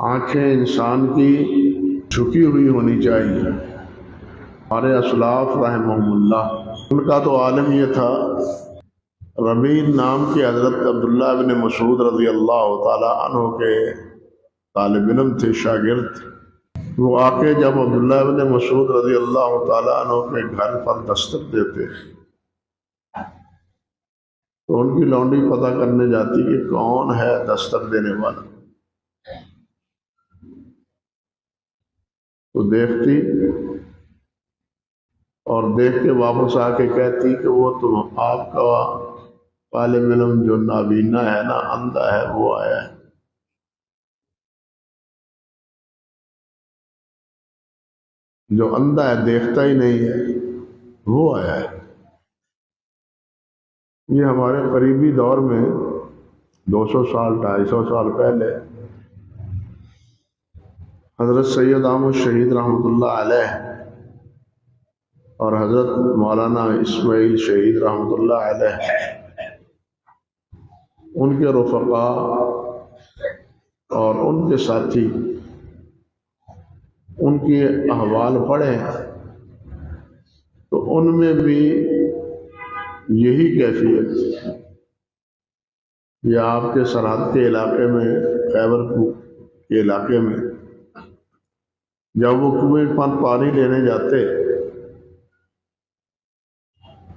آنکھیں انسان کی جھکی ہوئی ہونی چاہیے۔ ہمارے اسلاف رحمہم اللہ، ان کا تو عالم یہ تھا، ربیع نام کے حضرت عبداللہ بن مسعود رضی اللہ تعالی عنہ کے طالب علم تھے، شاگرد تھے۔ وہ آ کے جب عبداللہ بن مسعود رضی اللہ تعالی عنہ کے گھر پر دستک دیتے تو ان کی لونڈی پتہ کرنے جاتی کہ کون ہے دستک دینے والا، تو دیکھتی اور دیکھ کے واپس آ کے کہتی کہ وہ تو آپ کا طالب علم جو نابینا ہے نا، اندھا ہے، وہ آیا ہے۔ جو اندھا ہے، دیکھتا ہی نہیں ہے، وہ آیا ہے۔ یہ ہمارے قریبی دور میں 200 سال 250 سال پہلے حضرت سید احمد شہید رحمۃ اللہ علیہ اور حضرت مولانا اسماعیل شہید رحمۃ اللہ علیہ، ان کے رفقا اور ان کے ساتھی، ان کے احوال پڑھیں تو ان میں بھی یہی کیفیت، یا آپ کے سرحد کے علاقے میں، خیبر کے علاقے میں جب وہ کنویں پر پانی لینے جاتے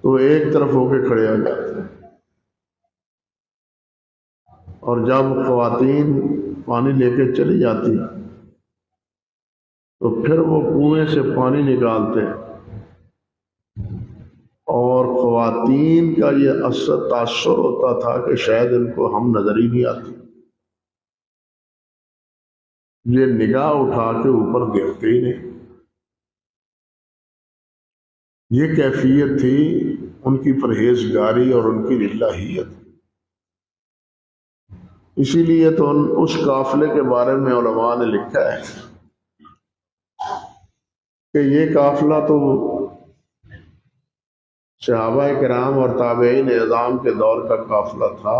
تو ایک طرف ہو کے کھڑے ہو جاتے، اور جب خواتین پانی لے کے چلی جاتی تو پھر وہ کنویں سے پانی نکالتے، اور خواتین کا یہ اثر تاثر ہوتا تھا کہ شاید ان کو ہم نظر ہی نہیں آتی، یہ نگاہ اٹھا کے اوپر دیکھتے ہی نہیں۔ یہ کیفیت تھی ان کی پرہیزگاری اور ان کی للہیت۔ اسی لیے تو اس قافلے کے بارے میں علماء نے لکھا ہے کہ یہ قافلہ تو صحابہ کرام اور تابعین اعظام کے دور کا قافلہ تھا،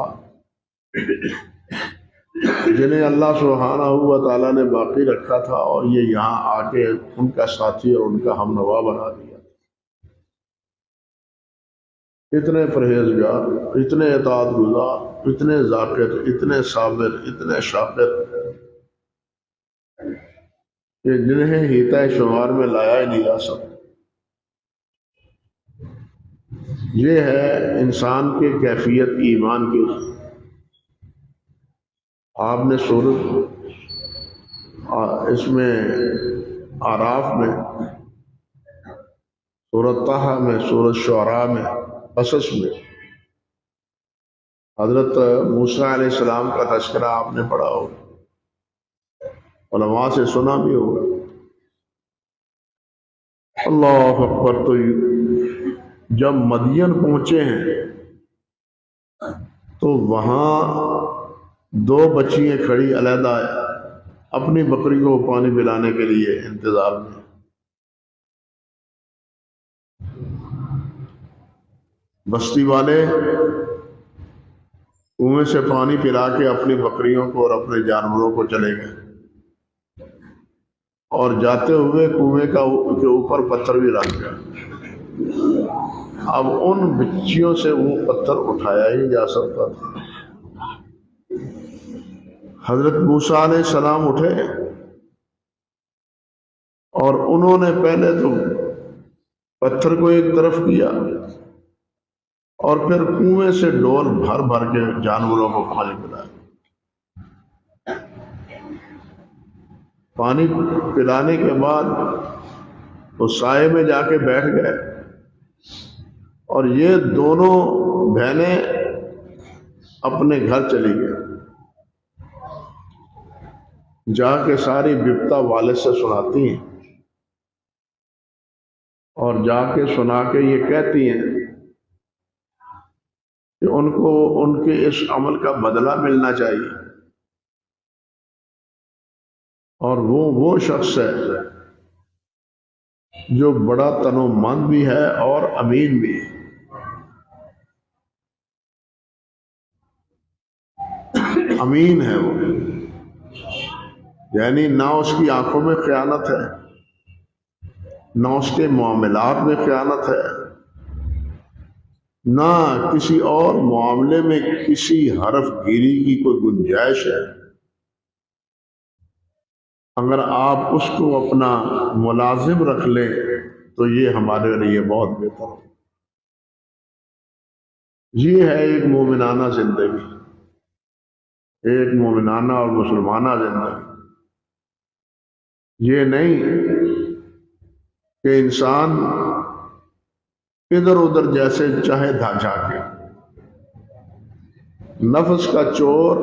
جنہیں اللہ سبحانہ و تعالیٰ نے باقی رکھا تھا، اور یہ یہاں آ کے ان کا ساتھی اور ان کا ہمنوا بنا دیا۔ اتنے پرہیزگار، اتنے اطاعت گزار، اتنے ذاکر، اتنے صابر، اتنے شاکر کہ جنہیں حیطہ شمار میں لایا ہی نہیں جا سکتا۔ یہ ہے انسان کے کیفیت ایمان کی۔ آپ نے سورت اس میں اعراف میں، سورت طہ میں، سورت شعراء میں، قصص میں حضرت موسیٰ علیہ السلام کا تذکرہ آپ نے پڑھا ہوگا، علماء سے سنا بھی ہوگا۔ اللہ اکبر! تو جب مدین پہنچے ہیں تو وہاں 2 بچیاں کھڑی علیحدہ اپنی بکری کو پانی پلانے کے لیے انتظار میں۔ بستی والے کنویں سے پانی پلا کے اپنی بکریوں کو اور اپنے جانوروں کو چلے گئے، اور جاتے ہوئے کنویں کے اوپر پتھر بھی رکھ گیا۔ اب ان بچیوں سے وہ پتھر اٹھایا ہی جا سکتا تھا۔ حضرت موسیٰ علیہ السلام اٹھے اور انہوں نے پہلے تو پتھر کو ایک طرف کیا اور پھر کنویں سے ڈول بھر بھر کے جانوروں کو پانی پلایا۔ پانی پلانے کے بعد وہ سائے میں جا کے بیٹھ گئے، اور یہ دونوں بہنیں اپنے گھر چلی گئی، جا کے ساری بپتا والد سے سناتی ہیں، اور جا کے سنا کے یہ کہتی ہیں کہ ان کو ان کے اس عمل کا بدلہ ملنا چاہیے، اور وہ شخص ہے جو بڑا تنومند بھی ہے اور امین بھی ہے۔ امین ہے وہ، یعنی نہ اس کی آنکھوں میں خیانت ہے، نہ اس کے معاملات میں خیانت ہے، نہ کسی اور معاملے میں کسی حرف گیری کی کوئی گنجائش ہے۔ اگر آپ اس کو اپنا ملازم رکھ لیں تو یہ ہمارے لیے بہت بہتر ہے۔ یہ ہے ایک مومنانہ زندگی، ایک مومنانہ اور مسلمانہ زندگی۔ یہ نہیں کہ انسان ادھر ادھر جیسے چاہے جھانکے۔ نفس کا چور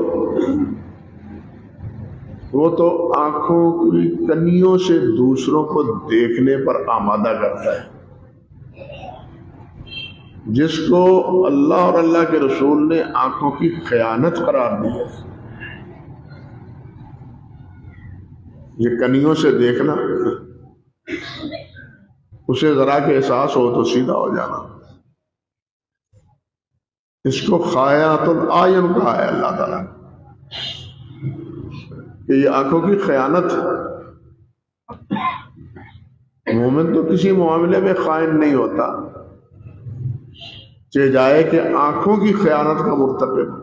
وہ تو آنکھوں کی کنیوں سے دوسروں کو دیکھنے پر آمادہ کرتا ہے۔ جس کو اللہ اور اللہ کے رسول نے آنکھوں کی خیانت قرار دی ہے، یہ کنیوں سے دیکھنا، اسے ذرا کہ احساس ہو تو سیدھا ہو جانا، اس کو خیانت العین کہا ہے اللہ تعالیٰ کہ یہ آنکھوں کی خیانت ہے۔ مومن تو کسی معاملے میں خائن نہیں ہوتا، چاہے جائے کہ آنکھوں کی خیانت کا مرتکب ہو۔